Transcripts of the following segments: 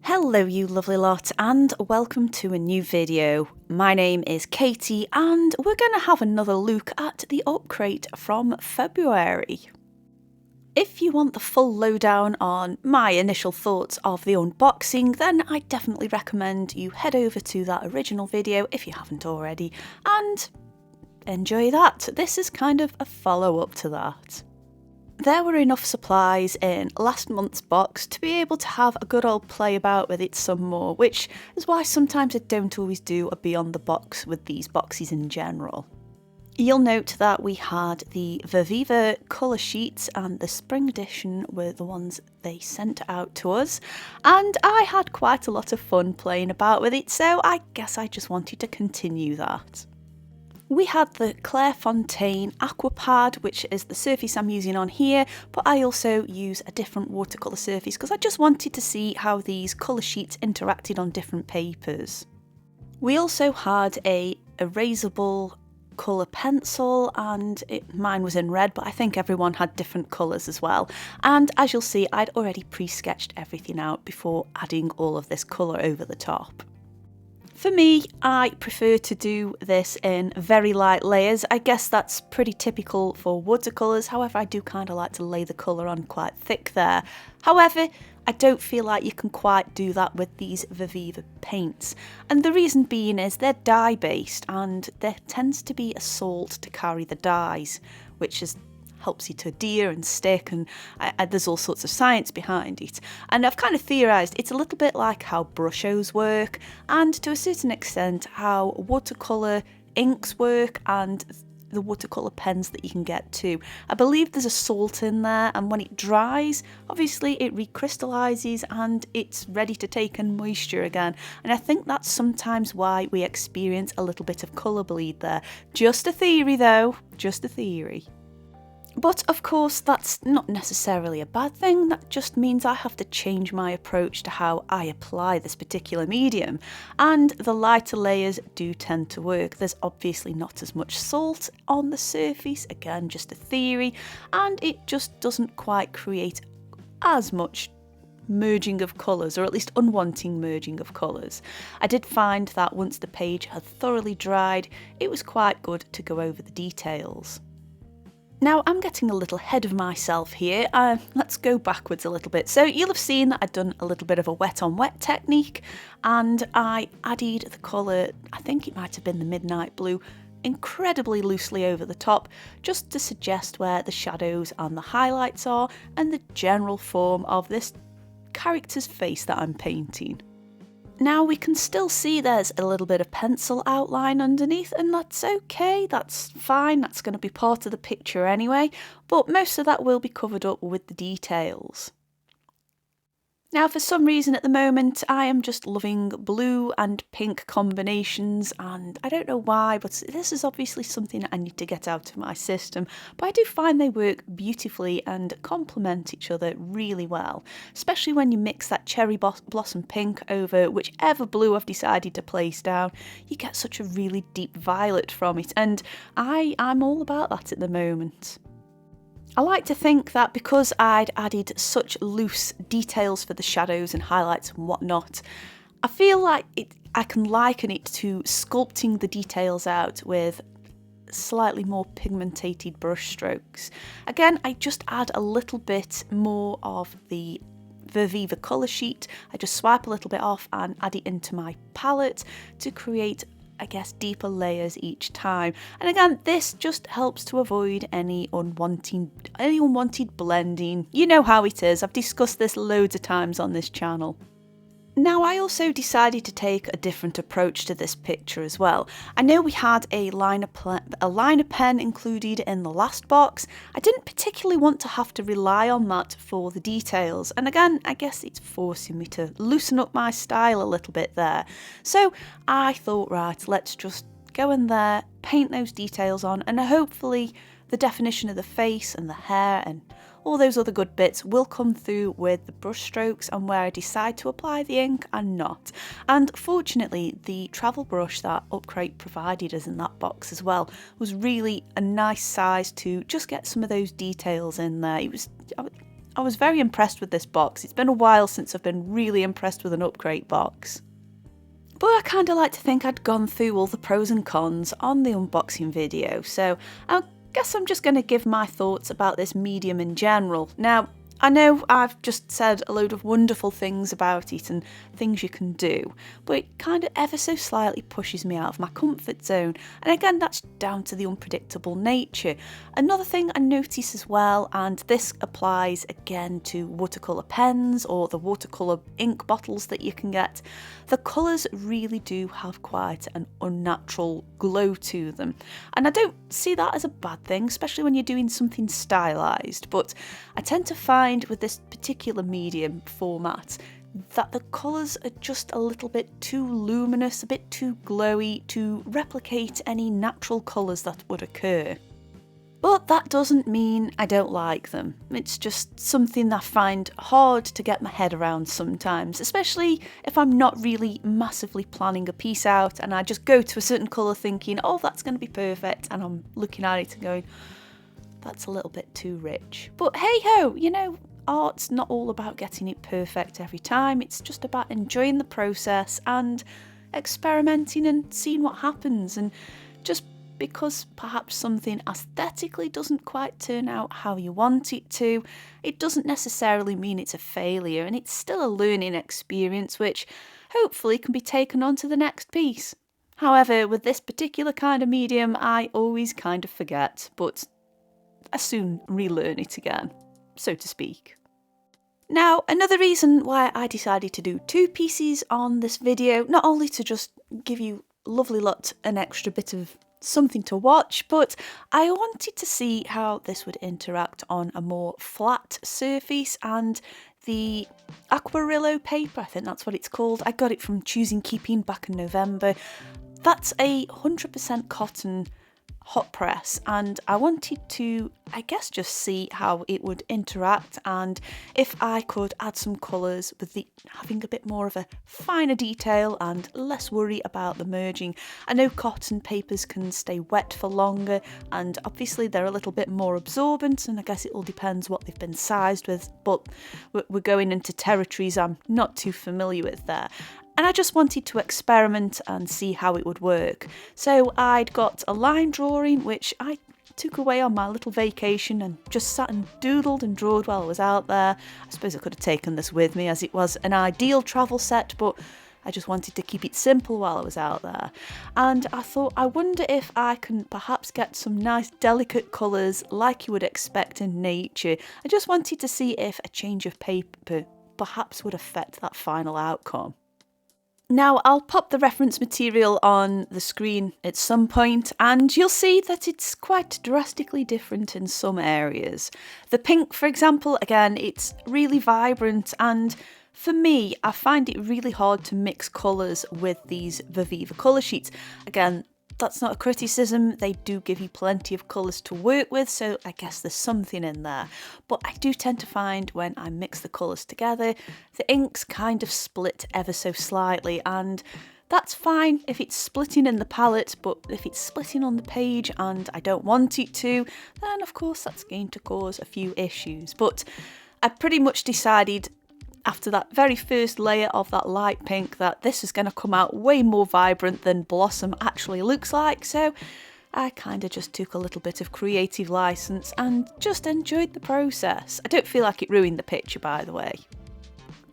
Hello you lovely lot and welcome to a new video. My name is Katie and we're going to have another look at the UpCrate from February. If you want the full lowdown on my initial thoughts of the unboxing, then I definitely recommend you head over to that original video if you haven't already and enjoy that. This is kind of a follow-up to that. There were enough supplies in last month's box to be able to have a good old play about with it some more, which is why sometimes I don't always do a beyond the box with these boxes in general. You'll note that we had the Viviva colour sheets and the spring edition were the ones they sent out to us, and I had quite a lot of fun playing about with it, so I guess I just wanted to continue that. We had the Clairefontaine Aquapad, which is the surface I'm using on here, but I also use a different watercolour surface because I just wanted to see how these colour sheets interacted on different papers. We also had a erasable colour pencil and mine was in red, but I think everyone had different colours as well. And as you'll see, I'd already pre-sketched everything out before adding all of this colour over the top. For me, I prefer to do this in very light layers. I guess that's pretty typical for watercolours, however I do kind of like to lay the colour on quite thick there. However, I don't feel like you can quite do that with these Viviva paints. And the reason being is they're dye based and there tends to be a salt to carry the dyes, which helps you to adhere and stick, and there's all sorts of science behind it. And I've kind of theorised it's a little bit like how brushes work and to a certain extent how watercolour inks work and the watercolour pens that you can get too. I believe there's a salt in there, and when it dries obviously it recrystallises and it's ready to take in moisture again, and I think that's sometimes why we experience a little bit of colour bleed there. Just a theory though, just a theory. But of course that's not necessarily a bad thing, that just means I have to change my approach to how I apply this particular medium, and the lighter layers do tend to work. There's obviously not as much salt on the surface, again just a theory, and it just doesn't quite create as much merging of colours, or at least unwanted merging of colours. I did find that once the page had thoroughly dried, it was quite good to go over the details. Now I'm getting a little ahead of myself here, let's go backwards a little bit. So you'll have seen that I've done a little bit of a wet on wet technique, and I added the colour, I think it might have been the Midnight Blue, incredibly loosely over the top, just to suggest where the shadows and the highlights are and the general form of this character's face that I'm painting. Now we can still see there's a little bit of pencil outline underneath, and that's okay, that's fine, that's going to be part of the picture anyway, but most of that will be covered up with the details. Now for some reason at the moment I am just loving blue and pink combinations, and I don't know why, but this is obviously something I need to get out of my system, but I do find they work beautifully and complement each other really well, especially when you mix that cherry blossom pink over whichever blue I've decided to place down. You get such a really deep violet from it, and I'm all about that at the moment. I like to think that because I'd added such loose details for the shadows and highlights and whatnot, I feel like I can liken it to sculpting the details out with slightly more pigmented brush strokes. Again, I just add a little bit more of the Viviva colour sheet. I just swipe a little bit off and add it into my palette to create, I guess, deeper layers each time. And again, this just helps to avoid any unwanted blending. You know how it is, I've discussed this loads of times on this channel. Now I also decided to take a different approach to this picture as well. I know we had a liner pen included in the last box. I didn't particularly want to have to rely on that for the details, and again I guess it's forcing me to loosen up my style a little bit there. So I thought, right, let's just go in there, paint those details on, and hopefully the definition of the face and the hair and all those other good bits will come through with the brush strokes and where I decide to apply the ink and not. And fortunately the travel brush that UpCrate provided us in that box as well was really a nice size to just get some of those details in there. I was very impressed with this box. It's been a while since I've been really impressed with an UpCrate box. But I kind of like to think I'd gone through all the pros and cons on the unboxing video, so I guess I'm just going to give my thoughts about this medium in general. Now, I know I've just said a load of wonderful things about it and things you can do, but it kind of ever so slightly pushes me out of my comfort zone, and again that's down to the unpredictable nature. Another thing I notice as well, and this applies again to watercolour pens or the watercolour ink bottles that you can get, the colours really do have quite an unnatural glow to them, and I don't see that as a bad thing, especially when you're doing something stylised, but I tend to find with this particular medium format that the colours are just a little bit too luminous, a bit too glowy to replicate any natural colours that would occur. But that doesn't mean I don't like them. It's just something that I find hard to get my head around sometimes, especially if I'm not really massively planning a piece out and I just go to a certain colour thinking, oh, that's going to be perfect, and I'm looking at it and going, that's a little bit too rich. But hey ho, you know, art's not all about getting it perfect every time. It's just about enjoying the process and experimenting and seeing what happens. And just because perhaps something aesthetically doesn't quite turn out how you want it to, it doesn't necessarily mean it's a failure, and it's still a learning experience which hopefully can be taken on to the next piece. However, with this particular kind of medium, I always kind of forget, but I soon relearn it again, so to speak. Now, another reason why I decided to do two pieces on this video, not only to just give you a lovely lot an extra bit of something to watch, but I wanted to see how this would interact on a more flat surface, and the Aquarillo paper, I think that's what it's called. I got it from Choosing Keeping back in November. That's a 100% cotton hot press, and I wanted to, I guess, just see how it would interact and if I could add some colours with the having a bit more of a finer detail and less worry about the merging. I know cotton papers can stay wet for longer, and obviously they're a little bit more absorbent, and I guess it all depends what they've been sized with, but we're going into territories I'm not too familiar with there. And I just wanted to experiment and see how it would work. So I'd got a line drawing, which I took away on my little vacation and just sat and doodled and drawed while I was out there. I suppose I could have taken this with me as it was an ideal travel set, but I just wanted to keep it simple while I was out there. And I thought, I wonder if I can perhaps get some nice delicate colours like you would expect in nature. I just wanted to see if a change of paper perhaps would affect that final outcome. Now, I'll pop the reference material on the screen at some point, and you'll see that it's quite drastically different in some areas. The pink, for example, again, it's really vibrant, and for me, I find it really hard to mix colours with these Viviva colour sheets. Again, that's not a criticism, they do give you plenty of colours to work with, so I guess there's something in there. But I do tend to find when I mix the colours together, the inks kind of split ever so slightly, and that's fine if it's splitting in the palette, but if it's splitting on the page and I don't want it to, then of course that's going to cause a few issues. But I pretty much decided after that very first layer of that light pink that this is going to come out way more vibrant than Blossom actually looks like, so I kind of just took a little bit of creative license and just enjoyed the process. I don't feel like it ruined the picture, by the way.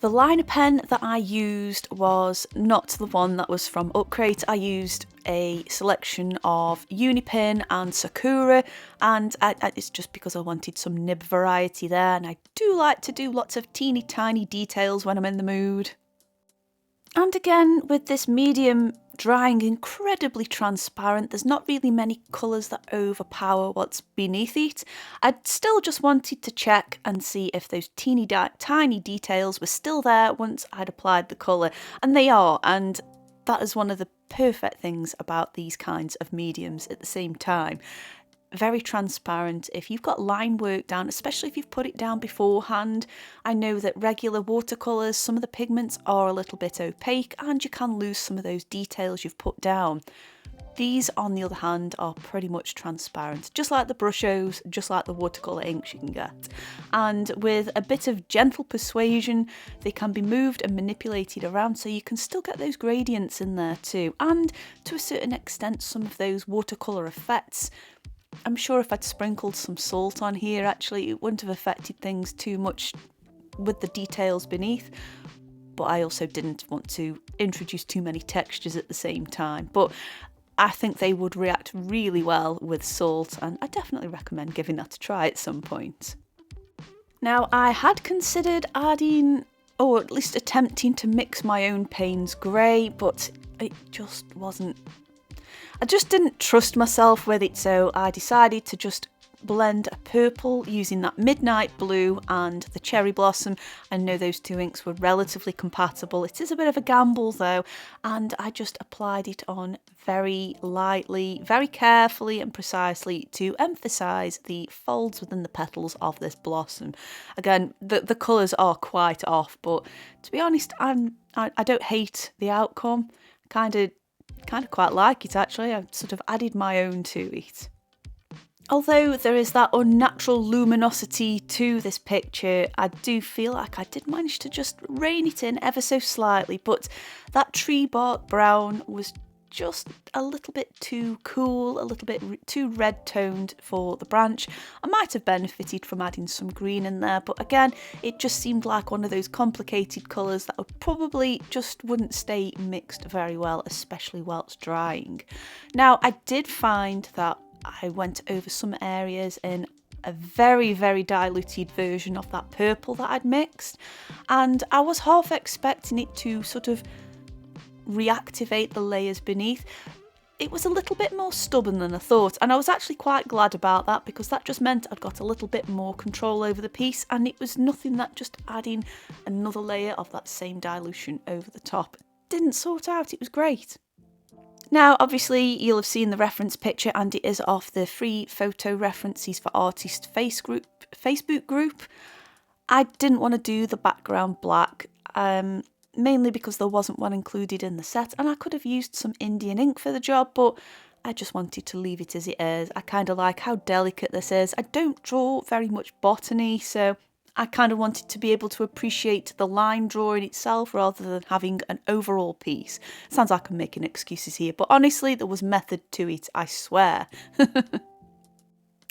The liner pen that I used was not the one that was from UpCrate. I used a selection of Unipin and Sakura, and it's just because I wanted some nib variety there, and I do like to do lots of teeny tiny details when I'm in the mood. And again, with this medium drying incredibly transparent, there's not really many colours that overpower what's beneath it. I still just wanted to check and see if those teeny tiny details were still there once I'd applied the colour, and they are, and that is one of the perfect things about these kinds of mediums at the same time. Very transparent. If you've got line work down, especially if you've put it down beforehand, I know that regular watercolours, some of the pigments are a little bit opaque and you can lose some of those details you've put down. These, on the other hand, are pretty much transparent, just like the Brushos, just like the watercolour inks you can get. And with a bit of gentle persuasion, they can be moved and manipulated around, so you can still get those gradients in there too. And to a certain extent, some of those watercolour effects. I'm sure if I'd sprinkled some salt on here, actually, it wouldn't have affected things too much with the details beneath. But I also didn't want to introduce too many textures at the same time. But I think they would react really well with salt, and I definitely recommend giving that a try at some point. Now, I had considered adding, or at least attempting to mix my own Payne's grey, but it just wasn't. I just didn't trust myself with it, so I decided to just blend a purple using that midnight blue and the cherry blossom. I know those two inks were relatively compatible. It is a bit of a gamble though, and I just applied it on very lightly, very carefully and precisely to emphasise the folds within the petals of this blossom. Again, the colours are quite off, but to be honest, I don't hate the outcome. Kind of quite like it actually. I've sort of added my own to it. Although there is that unnatural luminosity to this picture, I do feel like I did manage to just rein it in ever so slightly, but that tree bark brown was just a little bit too cool, a little bit too red toned for the branch. I might have benefited from adding some green in there, but again, it just seemed like one of those complicated colours that would probably just wouldn't stay mixed very well, especially whilst drying. Now, I did find that I went over some areas in a very, very diluted version of that purple that I'd mixed, and I was half expecting it to sort of reactivate the layers beneath. It was a little bit more stubborn than I thought, and I was actually quite glad about that, because that just meant I'd got a little bit more control over the piece, and it was nothing that just adding another layer of that same dilution over the top didn't sort out. It was great. Now, obviously, you'll have seen the reference picture, and it is off the free photo references for artist Facebook group. I didn't want to do the background black, mainly because there wasn't one included in the set, and I could have used some Indian ink for the job, but I just wanted to leave it as it is. I kind of like how delicate this is. I don't draw very much botany, so I kind of wanted to be able to appreciate the line drawing itself rather than having an overall piece. Sounds like I'm making excuses here, but honestly, there was method to it, I swear.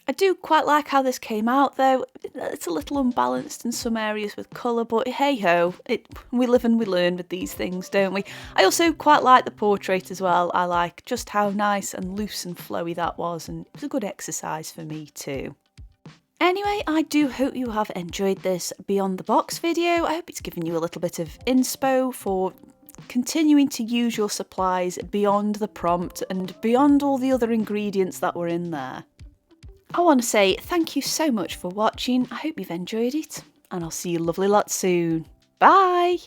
I do quite like how this came out though. It's a little unbalanced in some areas with colour, but hey ho, we live and we learn with these things, don't we? I also quite like the portrait as well. I like just how nice and loose and flowy that was, and it was a good exercise for me too. Anyway, I do hope you have enjoyed this Beyond the Box video. I hope it's given you a little bit of inspo for continuing to use your supplies beyond the prompt and beyond all the other ingredients that were in there. I want to say thank you so much for watching. I hope you've enjoyed it, and I'll see you lovely lot soon. Bye!